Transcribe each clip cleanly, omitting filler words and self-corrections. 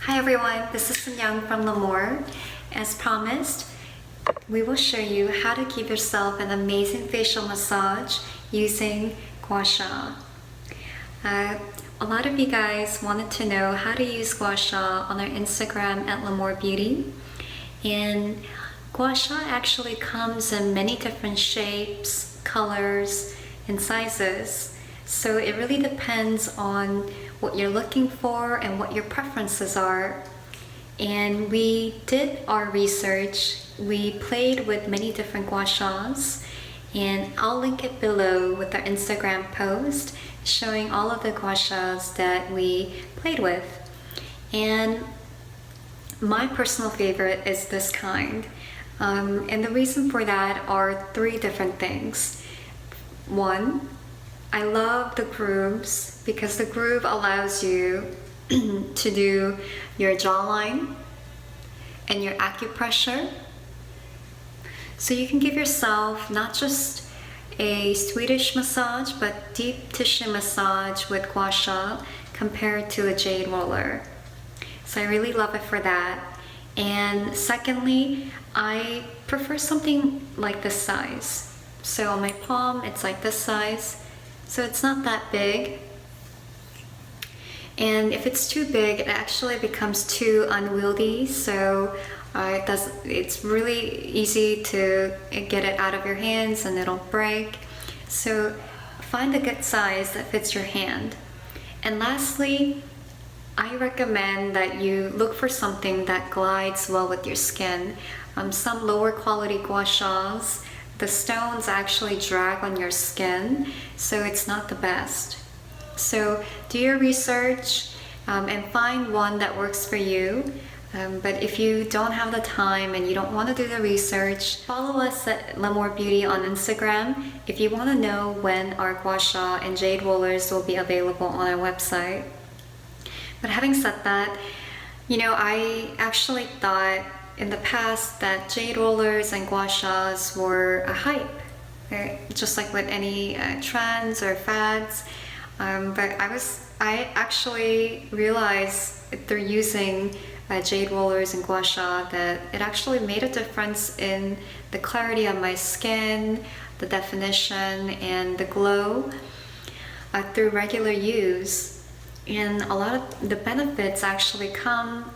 Hi everyone, this is Young from Lémore. As promised, we will show you how to give yourself an amazing facial massage using Gua Sha. A lot of you guys wanted to know how to use Gua Sha on our Instagram at Lémore Beauty. And Gua Sha actually comes in many different shapes, colors, and sizes. So it really depends on what you're looking for and what your preferences are. And we did our research. We played with many different Gua Shas, and I'll link it below with our Instagram post showing all of the Gua Shas that we played with. And my personal favorite is this kind. And the reason for that are three different things. One, I love the grooves because the groove allows you to do your jawline and your acupressure. So you can give yourself not just a Swedish massage, but deep tissue massage with Gua Sha compared to a jade roller. So I really love it for that. And secondly, I prefer something like this size. So on my palm, it's like this size. So it's not that big. And if it's too big, it actually becomes too unwieldy. So it's really easy to get it out of your hands and it'll break. So find a good size that fits your hand. And lastly, I recommend that you look for something that glides well with your skin. Some lower quality Gua Shas, the stones actually drag on your skin, so it's not the best. So do your research and find one that works for you. But if you don't have the time and you don't want to do the research, follow us at Lémore Beauty on Instagram if you want to know when our Gua Sha and jade rollers will be available on our website. But having said that, I actually thought in the past that jade rollers and Gua Shas were a hype, right? Just like with any trends or fads. But I actually realized through using jade rollers and Gua Sha that it actually made a difference in the clarity of my skin, the definition, and the glow through regular use. And a lot of the benefits actually come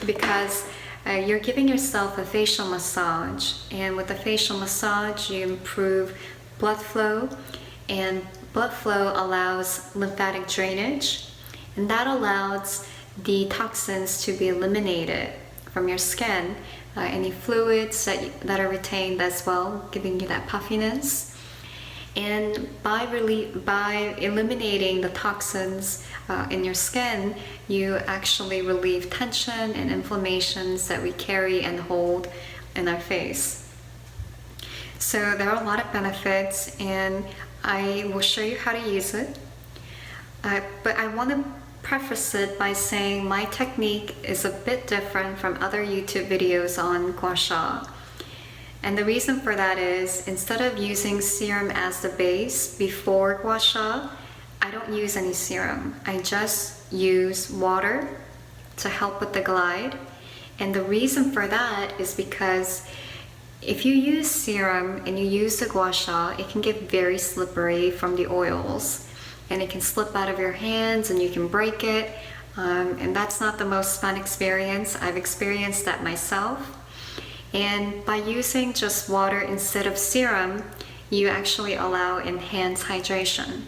because you're giving yourself a facial massage, and with a facial massage you improve blood flow, and blood flow allows lymphatic drainage, and that allows the toxins to be eliminated from your skin, any fluids that are retained as well, giving you that puffiness. And by eliminating the toxins in your skin, you actually relieve tension and inflammations that we carry and hold in our face. So there are a lot of benefits, and I will show you how to use it. But I want to preface it by saying my technique is a bit different from other YouTube videos on Gua Sha. And the reason for that is, instead of using serum as the base before Gua Sha, I don't use any serum. I just use water to help with the glide. And the reason for that is because if you use serum and you use the Gua Sha, it can get very slippery from the oils. And it can slip out of your hands and you can break it. And that's not the most fun experience. I've experienced that myself. And by using just water instead of serum, you actually allow enhanced hydration.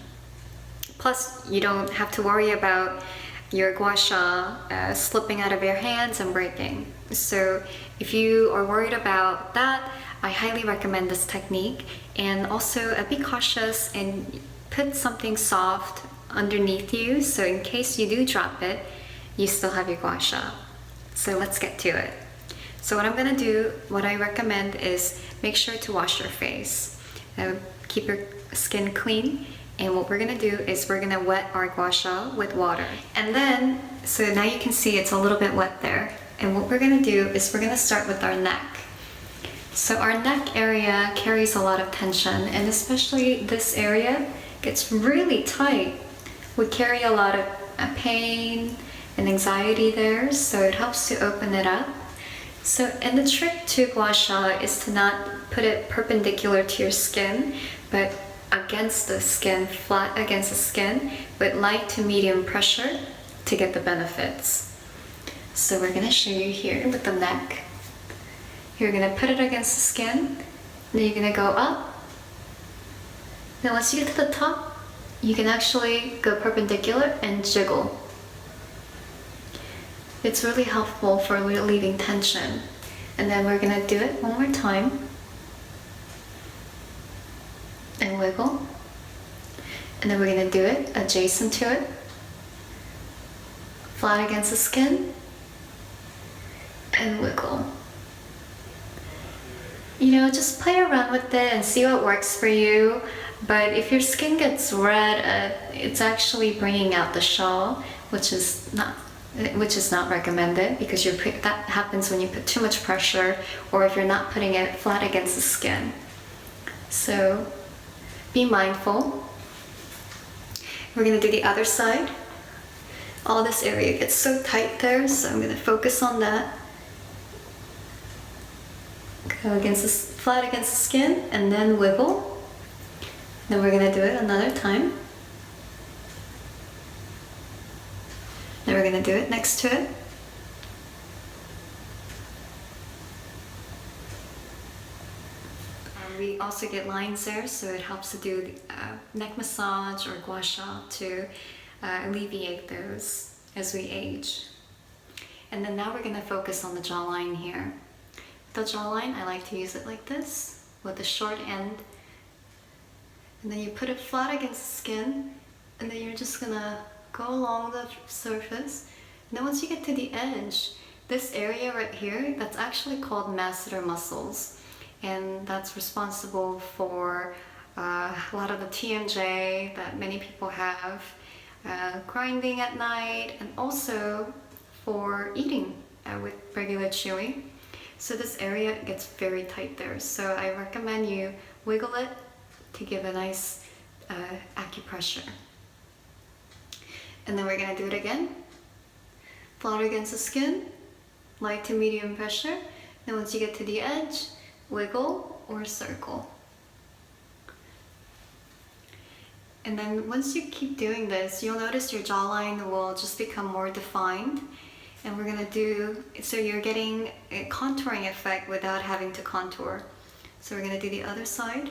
Plus, you don't have to worry about your Gua Sha slipping out of your hands and breaking. So if you are worried about that, I highly recommend this technique. And also be cautious and put something soft underneath you, so in case you do drop it, you still have your Gua Sha. So let's get to it. So what I'm gonna do, what I recommend is make sure to wash your face. Keep your skin clean. And what we're gonna do is we're gonna wet our Gua Sha with water. And then, so now you can see it's a little bit wet there. And what we're gonna do is we're gonna start with our neck. So our neck area carries a lot of tension, and especially this area gets really tight. We carry a lot of pain and anxiety there, so it helps to open it up. So, and the trick to Gua Sha is to not put it perpendicular to your skin, but against the skin, flat against the skin, with light to medium pressure to get the benefits. So we're gonna show you here with the neck. You're gonna put it against the skin, then you're gonna go up. Then once you get to the top, you can actually go perpendicular and jiggle. It's really helpful for relieving tension. And then we're gonna do it one more time. And wiggle. And then we're gonna do it adjacent to it. Flat against the skin. And wiggle. You know, just play around with it and see what works for you. But if your skin gets red, it's actually bringing out the shawl, which is not recommended, because that happens when you put too much pressure, or if you're not putting it flat against the skin. So be mindful. We're gonna do the other side. All this area gets so tight there, so I'm gonna focus on that. Go flat against the skin, and then wiggle. Then we're gonna do it another time. Then we're gonna do it next to it. We also get lines there, so it helps to do neck massage or Gua Sha to alleviate those as we age. And then now we're gonna focus on the jawline here. The jawline, I like to use it like this, with the short end. And then you put it flat against the skin, and then you're just gonna go along the surface. And then once you get to the edge, this area right here, that's actually called masseter muscles. And that's responsible for a lot of the TMJ that many people have, grinding at night, and also for eating with regular chewing. So this area gets very tight there. So I recommend you wiggle it to give a nice acupressure. And then we're gonna do it again. Flat against the skin, light to medium pressure. Then once you get to the edge, wiggle or circle. And then once you keep doing this, you'll notice your jawline will just become more defined. And we're gonna do, so you're getting a contouring effect without having to contour. So we're gonna do the other side.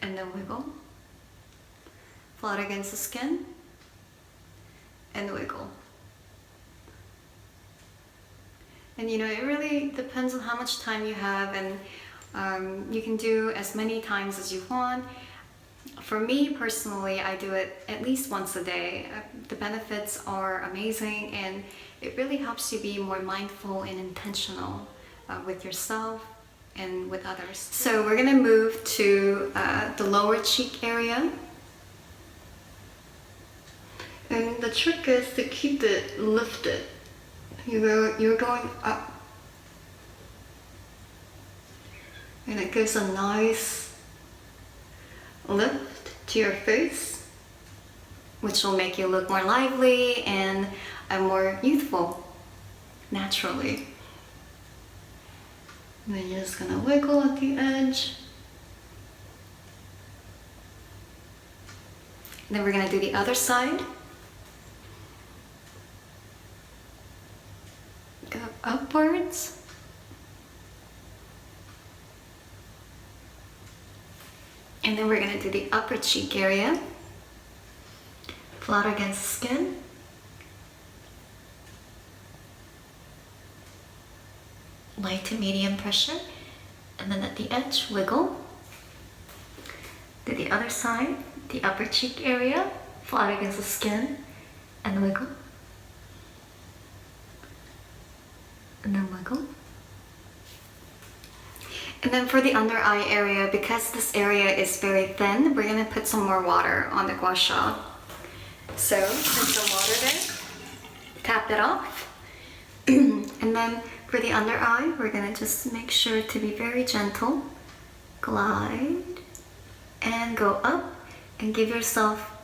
And then wiggle. Flat against the skin. And wiggle. And you know, it really depends on how much time you have, and you can do as many times as you want. For me personally, I do it at least once a day. The benefits are amazing, and it really helps you be more mindful and intentional with yourself and with others. So we're gonna move to the lower cheek area. And the trick is to keep it lifted. You're going up. And it gives a nice lift to your face, which will make you look more lively and more youthful, naturally. And then you're just gonna wiggle at the edge. And then we're gonna do the other side. Go upwards. And then we're gonna do the upper cheek area. Flat against the skin. Light to medium pressure. And then at the edge, wiggle. Do the other side, the upper cheek area. Flat against the skin. And wiggle. And then wiggle. And then for the under eye area, because this area is very thin, we're gonna put some more water on the Gua Sha. So put some water there, tap it off. And then for the under eye, we're gonna just make sure to be very gentle. Glide and go up and give yourself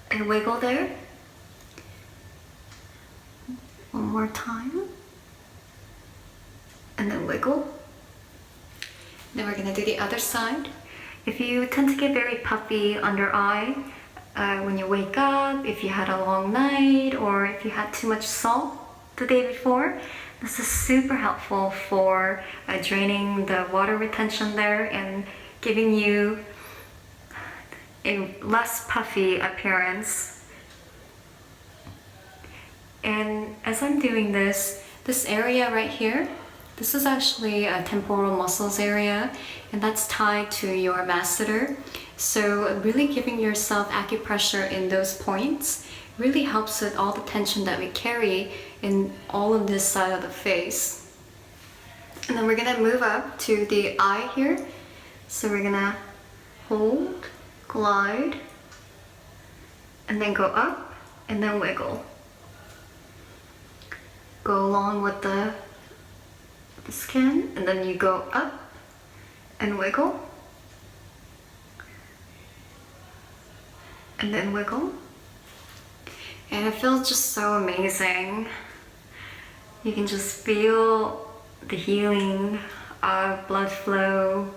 a wiggle there. more time. And then wiggle. Then we're gonna do the other side. If you tend to get very puffy under eye when you wake up, if you had a long night, or if you had too much salt the day before, this is super helpful for draining the water retention there and giving you a less puffy appearance. And as I'm doing this area right here, this is actually a temporal muscles area, and that's tied to your masseter. So really giving yourself acupressure in those points really helps with all the tension that we carry in all of this side of the face. And then we're gonna move up to the eye here. So we're gonna hold, glide, and then go up, and then wiggle. Go along with the skin, and then you go up and wiggle, and then wiggle. And it feels just so amazing. You can just feel the healing of blood flow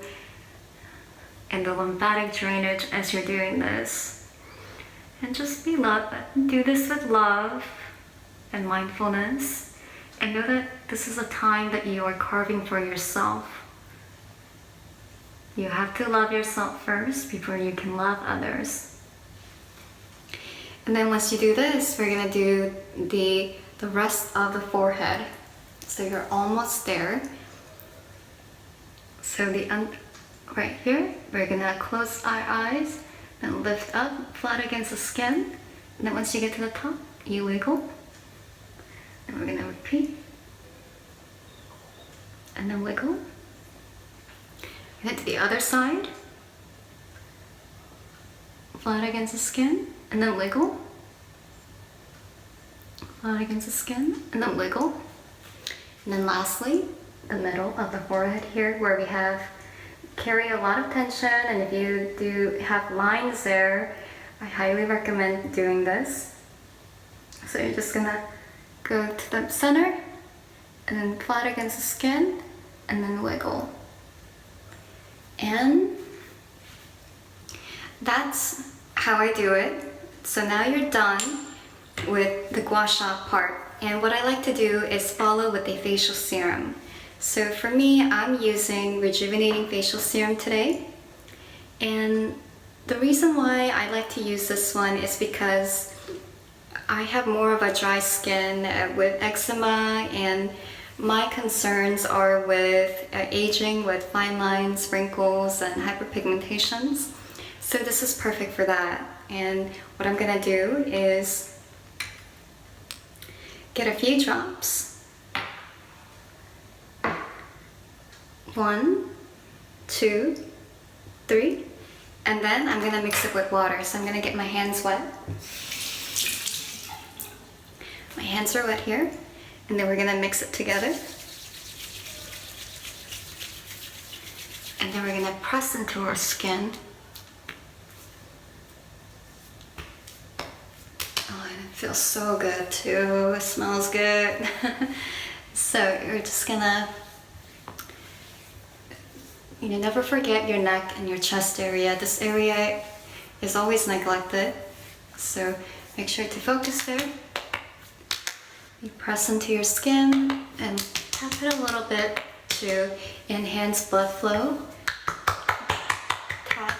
and the lymphatic drainage as you're doing this. And just do this with love and mindfulness. And know that this is a time that you are carving for yourself. You have to love yourself first before you can love others. And then once you do this, we're gonna do the rest of the forehead. So you're almost there. So right here, we're gonna close our eyes and lift up flat against the skin. And then once you get to the top, you wiggle. And we're gonna repeat. And then wiggle. And then to the other side. Flat against the skin. And then wiggle. Flat against the skin. And then wiggle. And then lastly, the middle of the forehead here where we carry a lot of tension, and if you do have lines there, I highly recommend doing this. So you're just gonna go to the center, and then flat against the skin, and then wiggle. And that's how I do it. So now you're done with the Gua Sha part. And what I like to do is follow with a facial serum. So for me, I'm using Rejuvenating Facial Serum today. And the reason why I like to use this one is because I have more of a dry skin with eczema, and my concerns are with aging, with fine lines, wrinkles, and hyperpigmentations. So this is perfect for that. And what I'm gonna do is get a few drops. 1, 2, 3, and then I'm gonna mix it with water. So I'm gonna get my hands wet. My hands are wet here, and then we're gonna mix it together. And then we're gonna press into our skin. Oh, and it feels so good too. It smells good. So you're just gonna, never forget your neck and your chest area. This area is always neglected. So make sure to focus there. You press into your skin and tap it a little bit to enhance blood flow. Tap.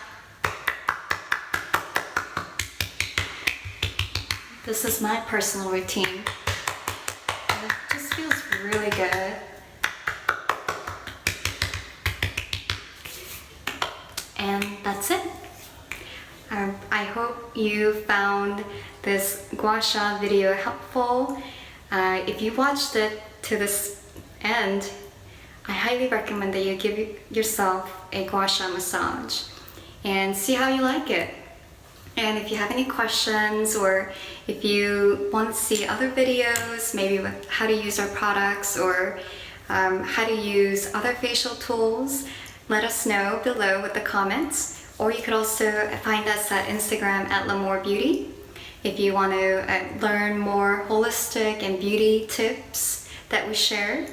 This is my personal routine. And it just feels really good. And that's it. I hope you found this Gua Sha video helpful. If you watched it to this end, I highly recommend that you give yourself a Gua Sha massage and see how you like it. And if you have any questions, or if you want to see other videos, maybe with how to use our products, or how to use other facial tools, let us know below with the comments. Or you could also find us at Instagram at Lémore Beauty. if you want to learn more holistic and beauty tips that we share.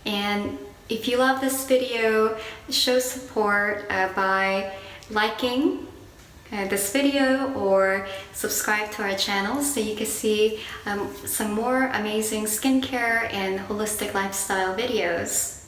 And if you love this video, show support by liking this video or subscribe to our channel so you can see some more amazing skincare and holistic lifestyle videos.